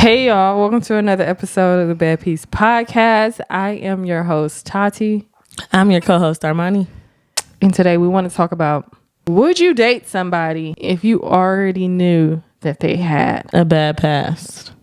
Hey y'all, welcome to another episode of the Bad Piece Podcast. I am your host, Tati. I'm your co-host, Armani. And today we want to talk about, would you date somebody if you already knew that they had a bad past?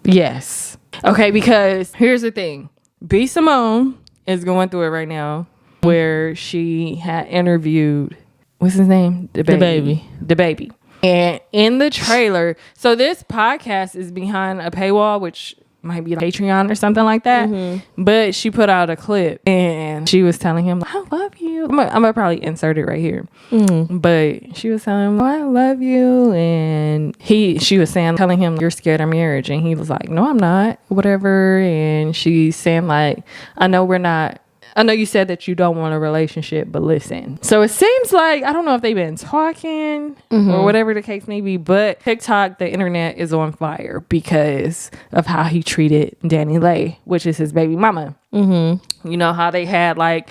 Yes. Okay, because here's the thing. B. Simone is going through it right now, where she had interviewed, what's his name? DaBaby. And in the trailer, so this podcast is behind a paywall, which might be like Patreon or something like that. Mm-hmm. But she put out a clip and she was telling him, I love you. I'm gonna probably insert it right here. Mm-hmm. But she was telling him, I love you. And she was telling him, you're scared of marriage. And he was like, no, I'm not, whatever. And she's saying like, I know you said that you don't want a relationship, but listen. So it seems like, I don't know if they've been talking or whatever the case may be, but TikTok, the internet is on fire because of how he treated Danny Lay, which is his baby mama. Mm-hmm. You know how they had like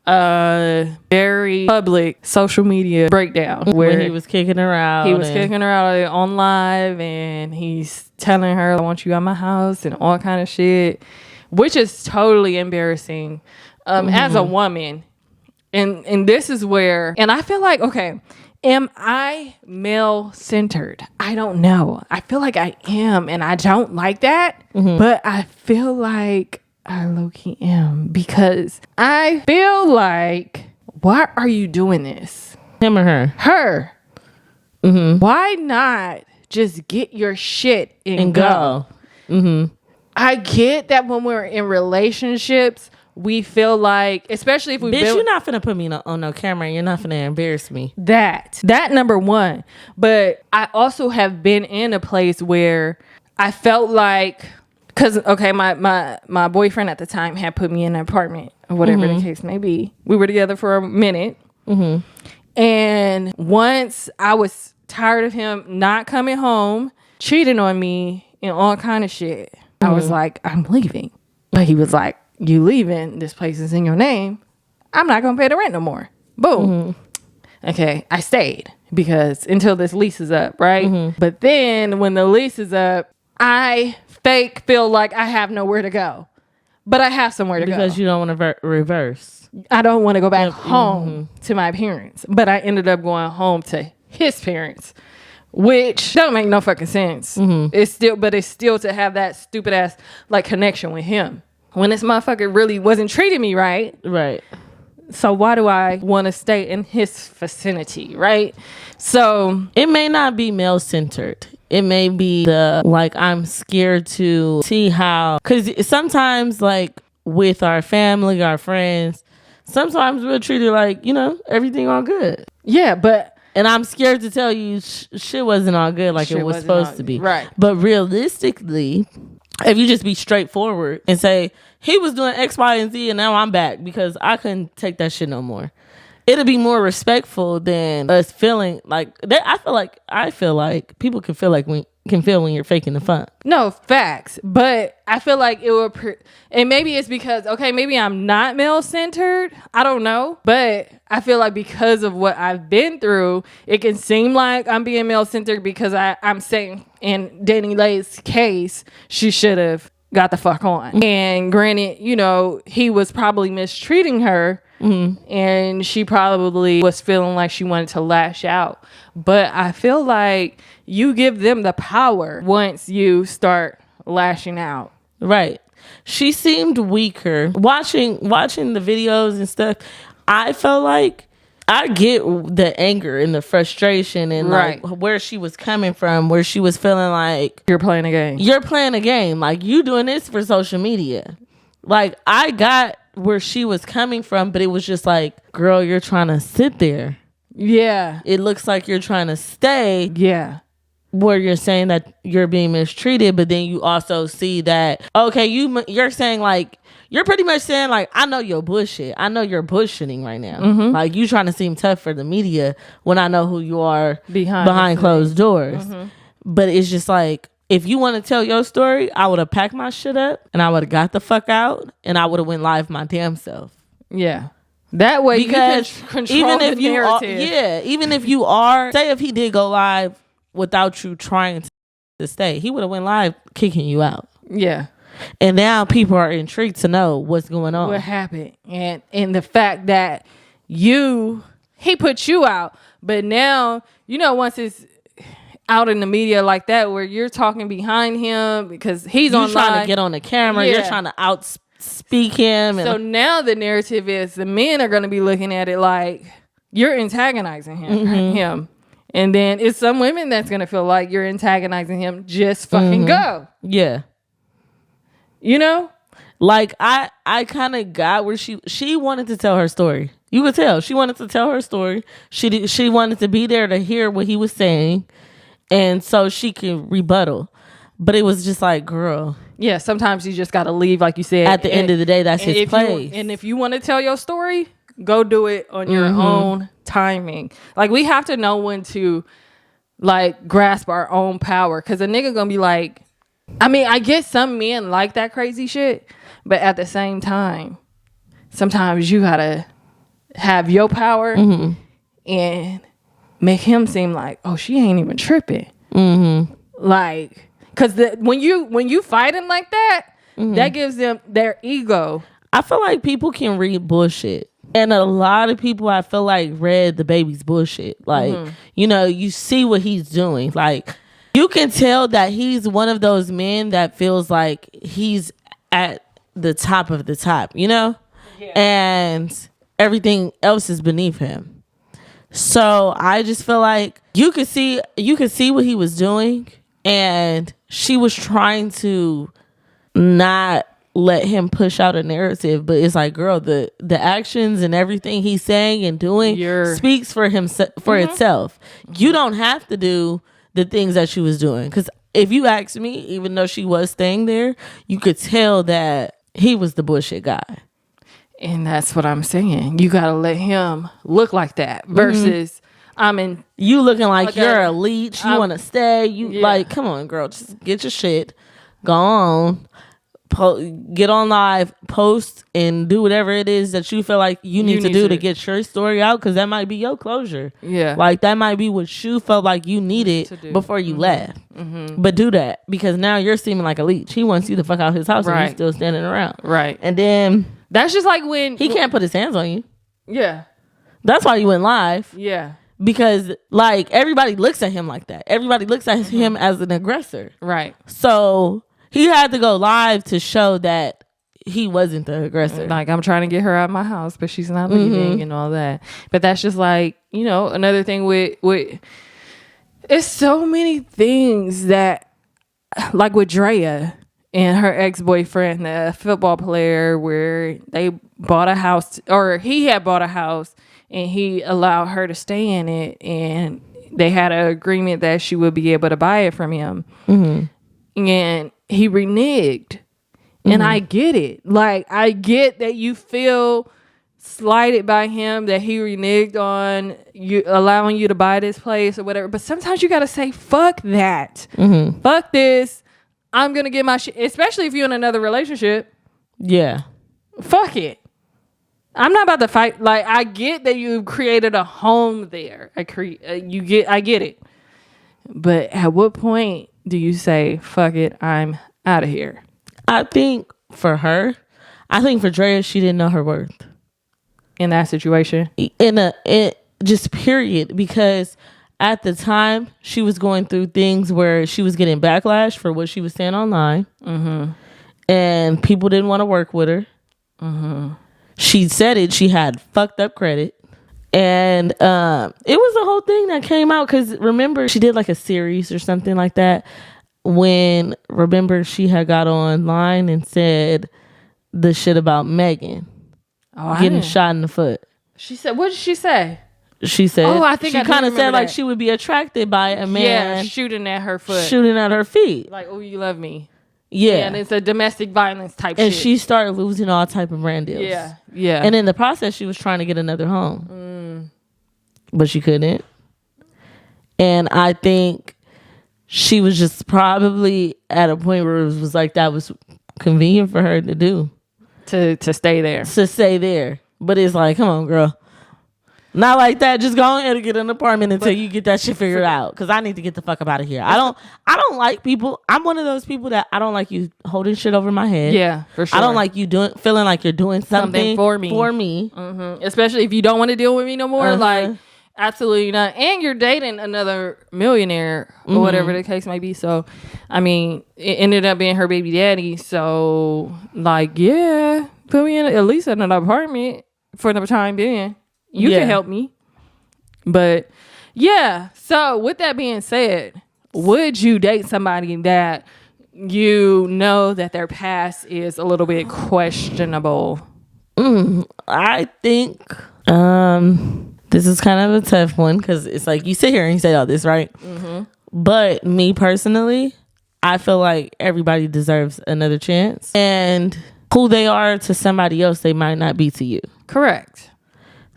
a very public social media breakdown where he was kicking her out. He was kicking her out on live and he's telling her, I want you at my house and all kind of shit, which is totally embarrassing. As a woman, and this is where, and I feel like, okay, am I male-centered? I don't know. I feel like I am, and I don't like that, but I feel like I low-key am, because I feel like, why are you doing this? Him or her? Her. Mm-hmm. Why not just get your shit and go? Mm-hmm. I get that when we're in relationships, we feel like, especially if we you're not finna put me on no camera and you're not finna embarrass me. That number one. But I also have been in a place where I felt like, because, okay, my boyfriend at the time had put me in an apartment or whatever the case may be. We were together for a minute. Mm-hmm. And once I was tired of him not coming home, cheating on me and all kind of shit, I was like, I'm leaving. But he was like, you leaving, this place is in your name, I'm not gonna pay the rent no more. Boom. Okay, I stayed because until this lease is up, right? But then when the lease is up, I feel like I have nowhere to go, but I have somewhere to go because you don't want to reverse. I don't want to go back home to my parents, but I ended up going home to his parents, which don't make no fucking sense. It's still to have that stupid ass like connection with him when this motherfucker really wasn't treating me right. Right. So why do I want to stay in his vicinity, right? So it may not be male centered. It may be I'm scared to see how, because sometimes like with our family, our friends, sometimes we'll treat it like, everything all good. Yeah, and I'm scared to tell you shit wasn't all good like it was supposed to be. Right. But realistically, if you just be straightforward and say, he was doing X, Y, and Z, and now I'm back because I couldn't take that shit no more. It'll be more respectful than us feeling like that. I feel like people can feel when you're faking the funk. No, facts. But I feel like it will, and maybe it's because, okay, maybe I'm not male-centered. I don't know. But I feel like because of what I've been through, it can seem like I'm being male-centered because I'm saying in Danny Lay's case, she should have got the fuck on. And granted, he was probably mistreating her. And she probably was feeling like she wanted to lash out. But I feel like you give them the power once you start lashing out. Right. She seemed weaker. Watching the videos and stuff, I felt like I get the anger and the frustration and like where she was coming from, where she was feeling like you're playing a game. Like you doing this for social media. Like I got where she was coming from, but it was just like, girl, you're trying to sit there. Yeah. It looks like you're trying to stay. Yeah. Where you're saying that you're being mistreated, but then you also see that, okay, you're saying like, you're pretty much saying like, I know you're bullshit. I know you're bullshitting right now. Like you trying to seem tough for the media when I know who you are behind closed doors. But it's just like, if you want to tell your story, I would have packed my shit up and I would have got the fuck out and I would have went live my damn self. Yeah. That way because you can control the narrative. Even if you are, say if he did go live without you trying to to stay. He would have went live kicking you out. Yeah. And now people are intrigued to know what's going on. What happened. And the fact that he put you out, but now, once it's out in the media like that, where you're talking behind him because he's you're online. trying to get on the camera. Yeah. You're trying to outspeak him. So now the narrative is the men are going to be looking at it like you're antagonizing him. And then it's some women that's going to feel like you're antagonizing him. Just fucking go. Yeah. Like I kind of got where she wanted to tell her story. You could tell she wanted to tell her story. She wanted to be there to hear what he was saying, and so she could rebuttal. But it was just like, girl. Yeah, sometimes you just got to leave, like you said. At the end of the day, that's his place. And if you want to tell your story, go do it on your own timing. Like, we have to know when to, like, grasp our own power. Because a nigga gonna be like, I mean, I guess some men like that crazy shit. But at the same time, sometimes you got to have your power and make him seem like, oh, she ain't even tripping. Like... Because when you fighting like that, that gives them their ego. I feel like people can read bullshit. And a lot of people, I feel like, read DaBaby's bullshit. Like, you see what he's doing. Like, you can tell that he's one of those men that feels like he's at the top of the top, Yeah. And everything else is beneath him. So I just feel like you could see what he was doing. And she was trying to not let him push out a narrative, but it's like, girl, the actions and everything he's saying and doing speaks for itself. You don't have to do the things that she was doing, because if you ask me, even though she was staying there, you could tell that he was the bullshit guy. And that's what I'm saying. You gotta let him look like that versus. You looking like you're a leech. You want to stay. Like, come on, girl. Just get your shit. Go on. Get on live. Post and do whatever it is that you feel like you need to do to get your story out. Because that might be your closure. Yeah. Like, that might be what you felt like you needed before you left. But do that. Because now you're seeming like a leech. He wants you to fuck out his house and you're still standing around. Right. And then... That's just like when... He can't put his hands on you. Yeah. That's why you went live. Yeah. Because, like, everybody looks at him like that. Everybody looks at him as an aggressor. Right. So he had to go live to show that he wasn't the aggressor. Like, I'm trying to get her out of my house, but she's not leaving and all that. But that's just like, another thing with it's so many things that, like with Drea and her ex-boyfriend, the football player, where they bought a house, or he had bought a house, and he allowed her to stay in it, and they had an agreement that she would be able to buy it from him. And he reneged. And I get it. Like, I get that you feel slighted by him, that he reneged on you, allowing you to buy this place or whatever. But sometimes you got to say, fuck that. Fuck this. I'm going to get my shit, especially if you're in another relationship. Yeah. Fuck it. I'm not about to fight. Like, I get that you created a home there. I get it. But at what point do you say, fuck it, I'm out of here? I think for Drea, she didn't know her worth. In that situation? Just period. Because at the time, she was going through things where she was getting backlash for what she was saying online. And people didn't want to work with her. She said it. She had fucked up credit. And it was a whole thing that came out. Because remember, she did like a series or something like that. Remember, she had got online and said the shit about Megan getting shot in the foot. She said, what did she say? She said, she kind of said like she would be attracted by a man shooting at her foot, shooting at her feet. Like, oh, you love me. Yeah. And it's a domestic violence type and shit. she started losing all type of brand deals. Yeah. And in the process, she was trying to get another home. But she couldn't. And I think she was just probably at a point where it was like that was convenient for her to do. To stay there. To stay there. But it's like, come on, girl. Not like that. Just go ahead and get an apartment until you get that shit figured out. Because I need to get the fuck up out of here. I don't like people. I'm one of those people that I don't like you holding shit over my head. Yeah, for sure. I don't like you feeling like you're doing something for me. Mm-hmm. Especially if you don't want to deal with me no more. Like, absolutely not. And you're dating another millionaire or whatever the case may be. So, I mean, it ended up being her baby daddy. So, like, yeah, put me in at least in an apartment for the time being. You can help me. But yeah. So with that being said, would you date somebody that you know that their past is a little bit questionable? I think this is kind of a tough one because it's like you sit here and you say all this, right? But me personally, I feel like everybody deserves another chance. And who they are to somebody else, they might not be to you. Correct.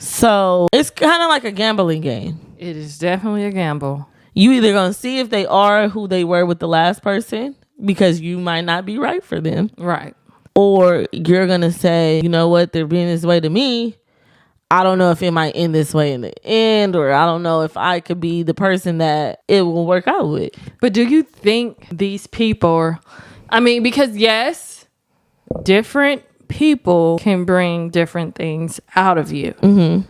So it's kind of like a gambling game. It is definitely a gamble. You either gonna see if they are who they were with the last person because you might not be right for them. Right. Or you're gonna say, you know what, they're being this way to me. I don't know if it might end this way in the end, or I don't know if I could be the person that it will work out with. But do you think these people, I mean, because yes, different people can bring different things out of you.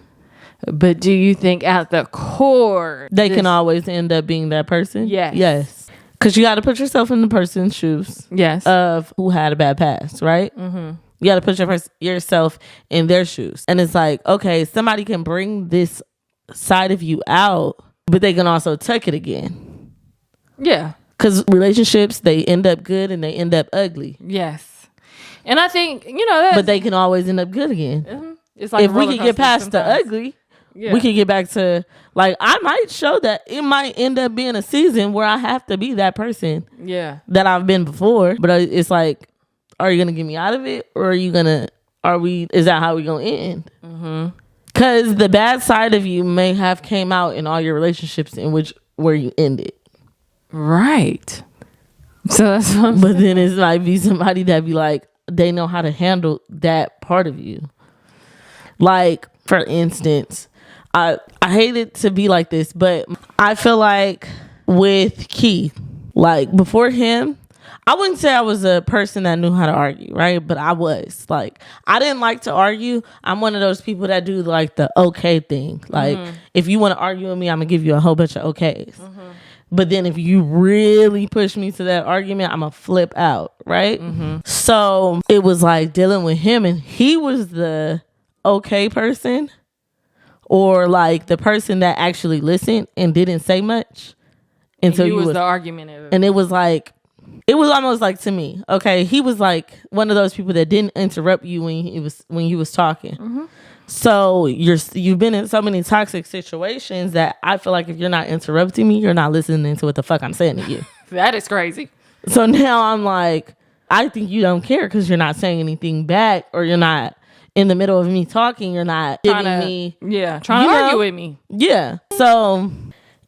But do you think at the core they can always end up being that person? Yes. Because you got to put yourself in the person's shoes. Yes. Of who had a bad past, right? You got to put yourself in their shoes. And it's like, okay, somebody can bring this side of you out, but they can also tuck it again. Yeah. Because relationships, they end up good and they end up ugly. Yes. And I think, that. But they can always end up good again. It's like if we can get past the ugly, we can get back to, like, I might show that it might end up being a season where I have to be that person that I've been before. But it's like, are you going to get me out of it? Or is that how we going to end? Because the bad side of you may have came out in all your relationships where you ended. Right. So that's what I'm But then it might be somebody that be like, they know how to handle that part of you. Like, for instance, I hate it to be like this, but I feel like with Keith, like before him, I wouldn't say I was a person that knew how to argue, right? But I was. Like, I didn't like to argue. I'm one of those people that do like the okay thing. Like, if you want to argue with me, I'm going to give you a whole bunch of okays. But then if you really push me to that argument, I'm going to flip out, right? So it was like dealing with him, and he was the okay person, or like the person that actually listened and didn't say much until he was the argumentative. And it was almost like, to me, okay, he was like one of those people that didn't interrupt you when you was talking. So you've been in so many toxic situations that I feel like if you're not interrupting me, you're not listening to what the fuck I'm saying to you. That is crazy. So now I'm like, I think you don't care because you're not saying anything back, or you're not in the middle of me talking. You're not trying to argue with me. Yeah. So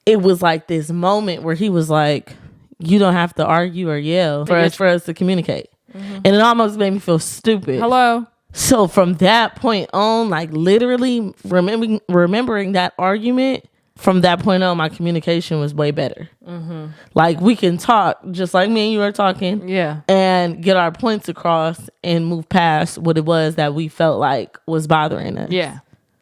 it was like this moment where he was like, you don't have to argue or yell for us to communicate. And it almost made me feel stupid. Hello. So from that point on, like literally remembering that argument, from that point on, my communication was way better. Like, we can talk just like me and you were talking, and get our points across and move past what it was that we felt like was bothering us. Yeah.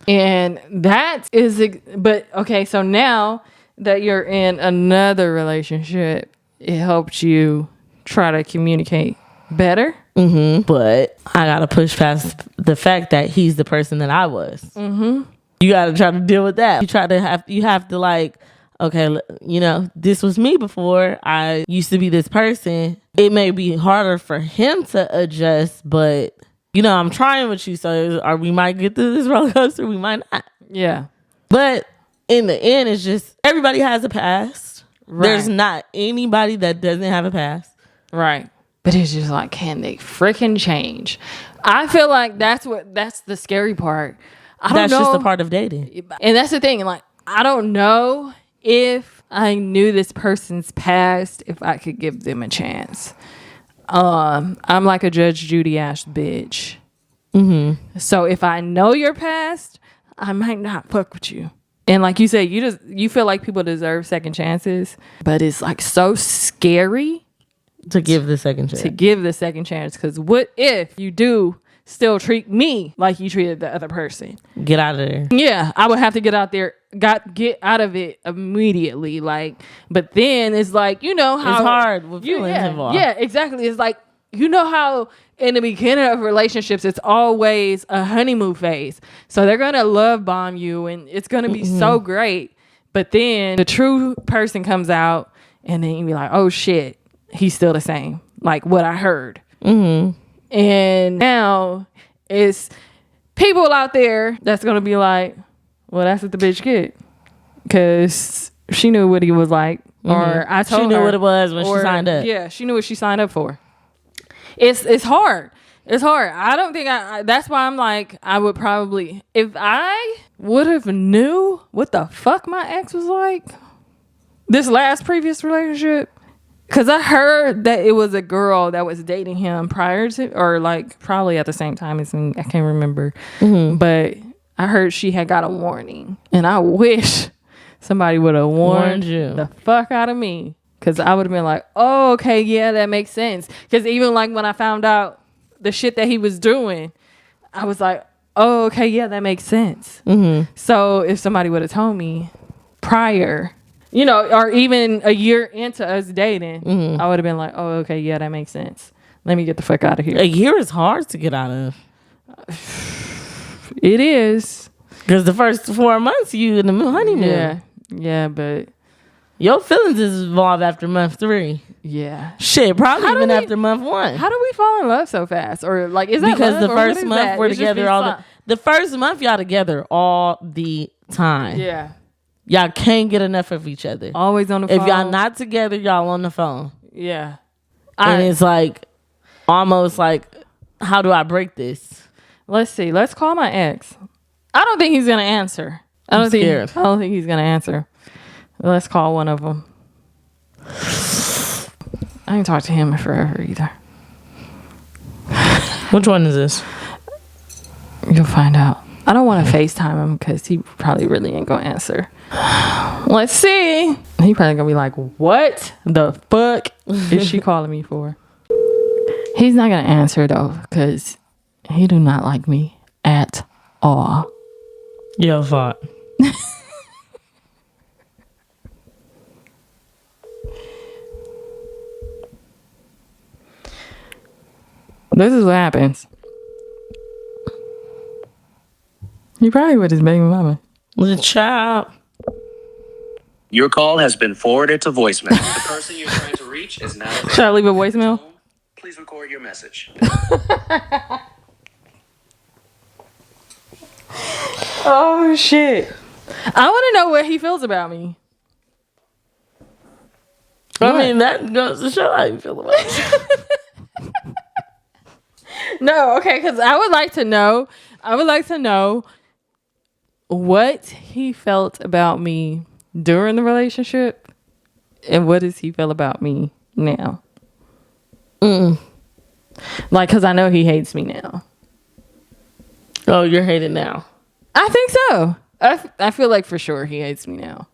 And that is, but okay, so now that you're in another relationship, it helped you try to communicate better. But I gotta push past the fact that he's the person that I was. You gotta try to deal with that. You have to like, okay, this was me before. I used to be this person. It may be harder for him to adjust, but I'm trying with you. So we might get through this roller coaster, we might not. Yeah. But in the end, it's just everybody has a past. Right. There's not anybody that doesn't have a past. Right. But it's just like, can they freaking change? I feel like that's the scary part. That's just a part of dating. And that's the thing. Like, I don't know if I knew this person's past, if I could give them a chance. I'm like a Judge Judy Ash bitch. So if I know your past, I might not fuck with you. And like you said, you feel like people deserve second chances, but it's like so scary to give the second chance. Because what if you do still treat me like you treated the other person? Get out of there. Yeah, I would have to get out there, get out of it immediately. Like, but then it's like, you know how it's hard with feelings involved. Yeah, exactly. It's like, you know how in the beginning of relationships, it's always a honeymoon phase. So they're going to love bomb you and it's going to be so great. But then the true person comes out and then you be like, oh shit, he's still the same. Like what I heard. Mm-hmm. And now it's people out there that's going to be like, well, that's what the bitch get. Because she knew what he was like. Mm-hmm. Or I told her. She knew what it was when she signed up. Yeah, she knew what she signed up for. It's hard. It's hard. I don't think that's why I'm like, I would probably, if I would have knew what the fuck my ex was like, this last previous relationship, because I heard that it was a girl that was dating him prior to, or like probably at the same time as me. I can't remember. Mm-hmm. But I heard she had got a warning. And I wish somebody would have warned you the fuck out of me. Because I would have been like, oh, okay, yeah, that makes sense. Because even like when I found out the shit that he was doing, I was like, oh, okay, yeah, that makes sense. Mm-hmm. So if somebody would have told me prior, you know, or even a year into us dating, I would have been like, oh, okay, yeah, that makes sense. Let me get the fuck out of here. A year is hard to get out of. It is. Because the first 4 months you in the honeymoon. Yeah, but your feelings is involved after month 3. Yeah. Shit, probably even after month 1. How do we fall in love so fast? Or like, is that because love, the first month we're together the first month y'all together all the time. Yeah. Y'all can't get enough of each other. Always on the phone. If y'all not together, y'all on the phone. Yeah. And it's like, almost like, how do I break this? Let's see. Let's call my ex. I don't think he's going to answer. I don't think he's going to answer. Let's call one of them. I ain't talked to him forever either. Which one is this? You'll find out. I don't want to FaceTime him because he probably really ain't going to answer. Let's see. He probably going to be like, what the fuck is she calling me for? He's not going to answer though because he do not like me at all. Your fault. This is what happens. He probably with his baby mama. The child. Your call has been forwarded to voicemail. The person you're trying to reach is now available. Should I leave a voicemail? Please record your message. Oh shit. I want to know what he feels about me. I mean, that goes to show how you feel about it. No, okay, because I would like to know what he felt about me during the relationship and what does he feel about me now. Like, because I know he hates me now. Oh, you're hated now? I think so. I feel like for sure he hates me now.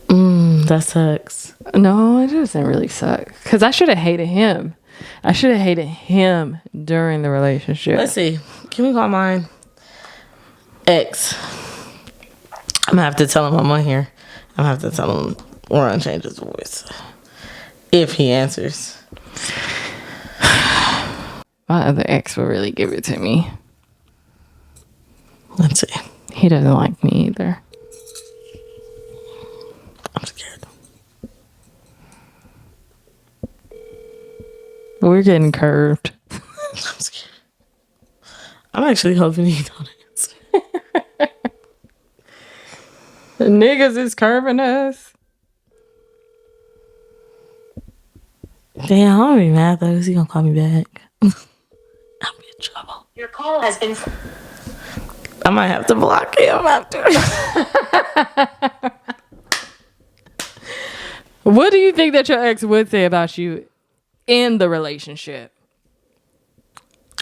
That sucks. No, it doesn't really suck. Because I should have hated him. I should have hated him during the relationship. Let's see. Can we call mine? Ex. I'm going to have to tell him I'm on here. I'm going to have to tell him we're going to change his voice. If he answers. My other ex will really give it to me. Let's see. He doesn't like me either. I'm scared. We're getting curved. I'm scared. I'm actually hoping he don't answer. The niggas is curving us. Damn, I'm gonna be mad though. Is he gonna call me back? I'll be in trouble. Your call has been... I might have to block him after. What do you think that your ex would say about you in the relationship?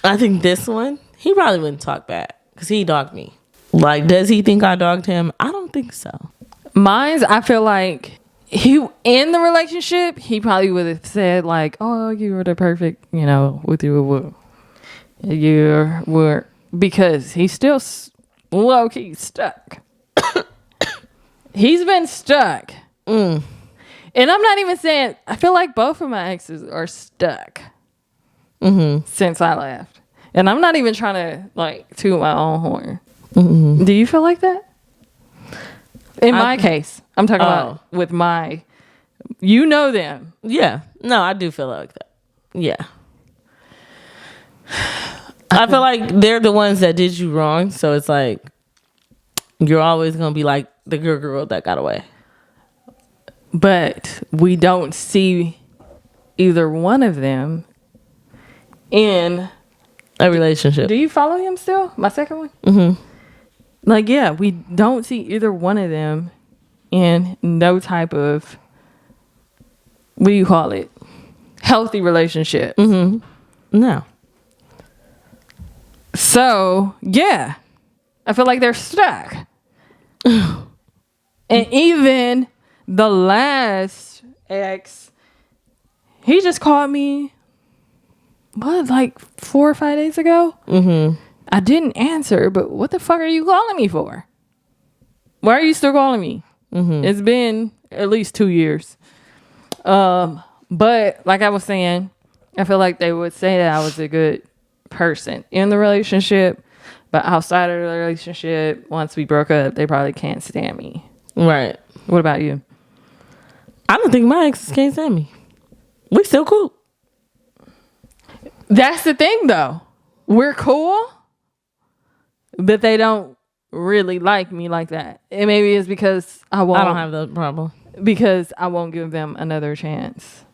I think this one, he probably wouldn't talk back because he dogged me. Like, does he think I dogged him? I don't think so. Mine's, I feel like he, in the relationship, he probably would have said like, oh, you were the perfect, with you were, because he's still low-key stuck. He's been stuck. And I'm not even saying, I feel like both of my exes are stuck since I left. And I'm not even trying to like toot my own horn. Do you feel like that? In my case, I'm talking about with my, them. Yeah. No, I do feel like that. Yeah. I feel like they're the ones that did you wrong. So it's like, you're always going to be like the good girl that got away. But we don't see either one of them in a relationship. Do you follow him still? My second one? Like, yeah, we don't see either one of them in no type of, what do you call it? Healthy relationship. No. So, yeah, I feel like they're stuck. And even the last ex, he just called me, like 4 or 5 days ago? I didn't answer, but what the fuck are you calling me for? Why are you still calling me? It's been at least 2 years. But like I was saying, I feel like they would say that I was a good person in the relationship, but outside of the relationship, once we broke up, they probably can't stand me. Right. What about you? I don't think my exes can't stand me. We still cool. That's the thing, though. We're cool, but they don't really like me like that. And maybe it's because I don't have the problem. Because I won't give them another chance.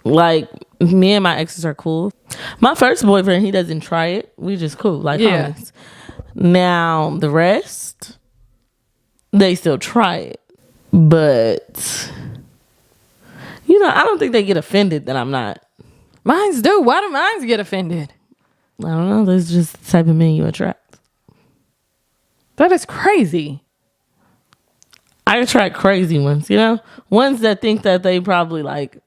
Like, me and my exes are cool. My first boyfriend, he doesn't try it. We just cool, like homies. Now, the rest, they still try it. But, I don't think they get offended that I'm not. Mines do. Why do mines get offended? I don't know. That's just the type of men you attract. That is crazy. I attract crazy ones, Ones that think that they probably like...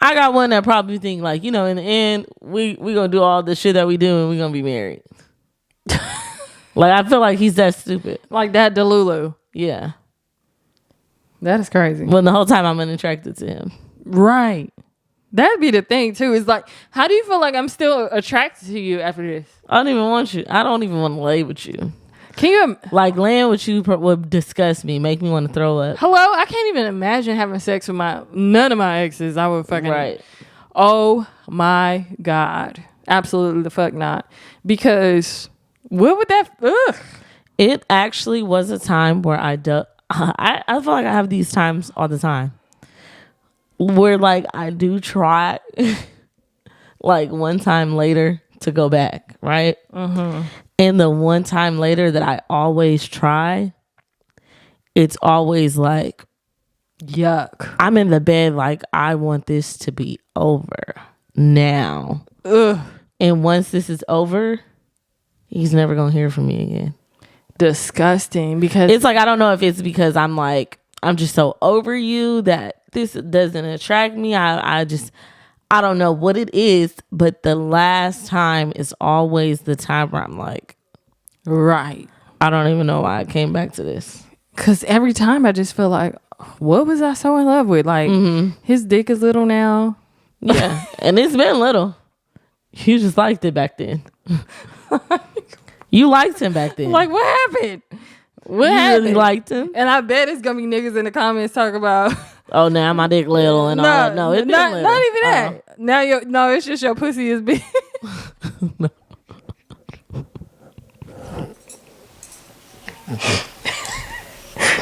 I got one that probably think like, in the end, we gonna do all the shit that we do and we gonna be married. Like, I feel like he's that stupid. Like that Delulu. Yeah. That is crazy. When the whole time I'm unattracted to him. Right. That'd be the thing too. It's like, how do you feel like I'm still attracted to you after this? I don't even want you. I don't even want to lay with you. Can you like laying with you would disgust me, make me want to throw up. Hello, I can't even imagine having sex with none of my exes. I would fucking right. Oh my God, absolutely the fuck not. Because what would that? Ugh. It actually was a time where I feel like I have these times all the time where like I do try like one time later to go back, right? And the one time later that I always try, it's always like, yuck. I'm in the bed like, I want this to be over now. Ugh. And once this is over, he's never going to hear from me again. Disgusting. Because it's like, I don't know if it's because I'm just so over you that this doesn't attract me. I don't know what it is, but the last time is always the time where I'm like, right. I don't even know why I came back to this. Because every time I just feel like, what was I so in love with? Like, his dick is little now. Yeah. And it's been little. You just liked it back then. You liked him back then. Like, what happened? What you happened? Really liked him? And I bet it's going to be niggas in the comments talk about... Oh, now my dick little and all. No, it's not little. Not even that. Now it's just your pussy is big. No.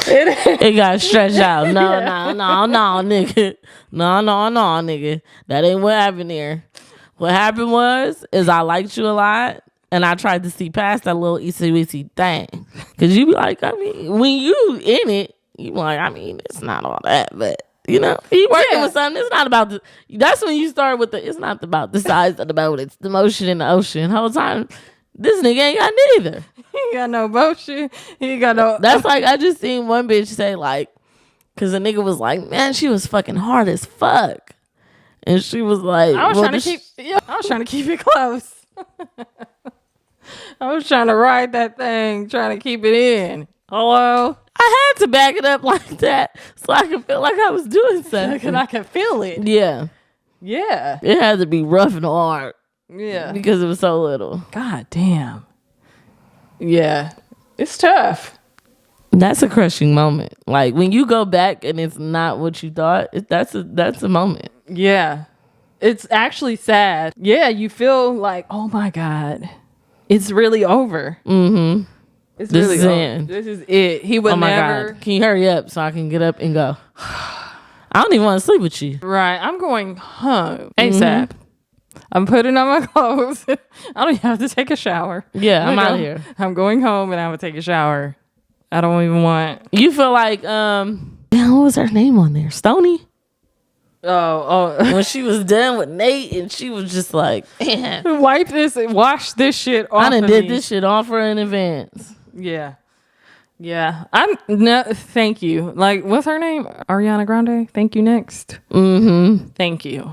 It got stretched out. No, nigga. No, nigga. That ain't what happened there. What happened is I liked you a lot, and I tried to see past that little itsy-bitsy thing. Because you be like, I mean, when you in it, you be like, I mean, it's not all that, but, you working with something. It's not about that's when you start with it's not about the size of the boat. It's the motion in the ocean. The whole time, This nigga ain't got neither. He ain't got no bullshit. He ain't got no. That's like, I just seen one bitch say like, because the nigga was like, man, she was fucking hard as fuck. And she was like, I was trying to keep it close. I was trying to ride that thing, trying to keep it in. Hello? I had to back it up like that so I could feel like I was doing something. Because I can feel it. Yeah. Yeah. It had to be rough and hard. Yeah. Because it was so little. God damn. Yeah. It's tough. That's a crushing moment. Like when you go back and it's not what you thought, that's a moment. Yeah. It's actually sad. Yeah, you feel like, oh my God. It's really over. Mm-hmm. It's This really is over. it. This is it. He would Oh my never. God. Can you hurry up so I can get up and go? I don't even want to sleep with you. Right. I'm going home ASAP. I'm putting on my clothes. I don't even have to take a shower. Yeah, I'm out of here. I'm going home and I'm going to take a shower. I don't even want. You feel like, damn, what was her name on there? Stoney? Oh. When she was done with Nate and she was just like, man, Wipe this and wash this shit off. I done of did me. this shit off her in advance. Yeah. Thank you. Like, what's her name? Ariana Grande. Thank you next. Mm-hmm. Thank you.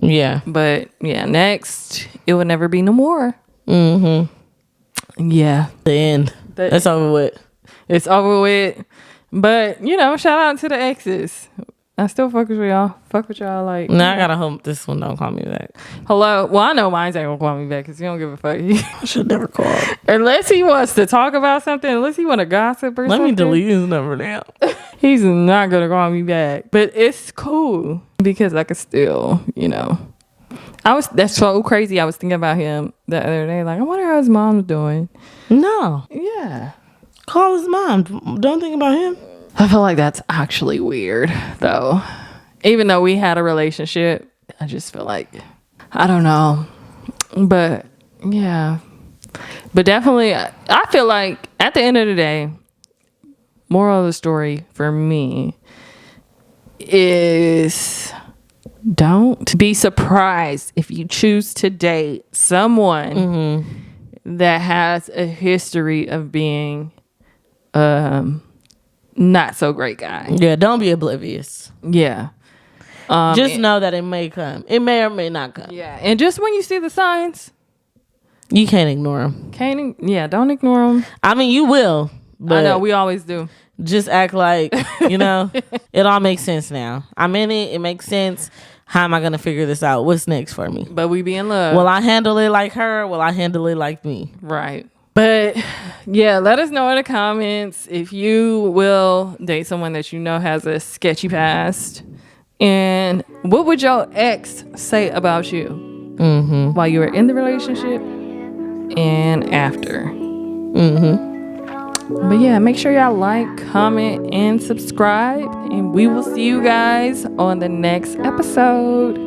Yeah. But yeah, next it will never be no more. Mm-hmm. Yeah. The end. That's over with. It's over with. But shout out to the exes. I still fuck with y'all. Fuck with y'all. Like, Now I gotta hope this one don't call me back. hello. Well, I know mine ain't gonna call me back because he don't give a fuck. I should never call. Unless he wants to talk about something. Unless he want to gossip or Let something. me delete his number now. He's not gonna call me back. But it's cool because I can still, that's so crazy. I was thinking about him the other day. Like, I wonder how his mom's doing. No. Yeah. Call his mom. Don't think about him. I feel like that's actually weird, though. Even though we had a relationship, I just feel like, I don't know. But, yeah. But definitely, I feel like at the end of the day, moral of the story for me is don't be surprised if you choose to date someone that has a history of being not so great guy. Yeah, don't be oblivious. Yeah. Just know that it may come. It may or may not come. Yeah. And just when you see the signs, You can't ignore them. don't ignore them. I mean, you will. But I know, we always do. just act like, it all makes sense now. I'm in it. It makes sense. How am I going to figure this out? What's next for me? But we be in love. Will I handle it like her? Will I handle it like me? Right. But yeah, let us know in the comments if you will date someone that has a sketchy past. And what would your ex say about you while you were in the relationship and after? But yeah, make sure y'all like, comment, and subscribe. And we will see you guys on the next episode.